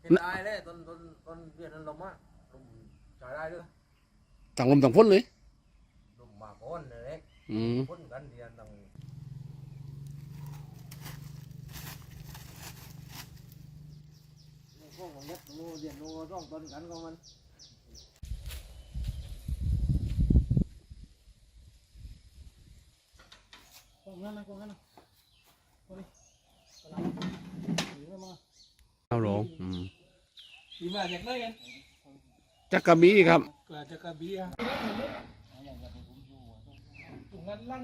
เป็นได้เลยต้นเดือนนั้นลมอ่ะลมใช้ได้ด้วย ต่างลมต่างพ้นเลย ลมมาก้อนเลยพ่นกันเดียนต่างพวกมันยัดงูเดียนงูต้องต้นกันของมันกองนั้นนะกองนั้นนะกองนี้กำลังหนีมาเอาหลงดีมาจากไหนกัน จักกระบี่ครับ เกิดจากกระบี่อะตรงนั้นลั่ง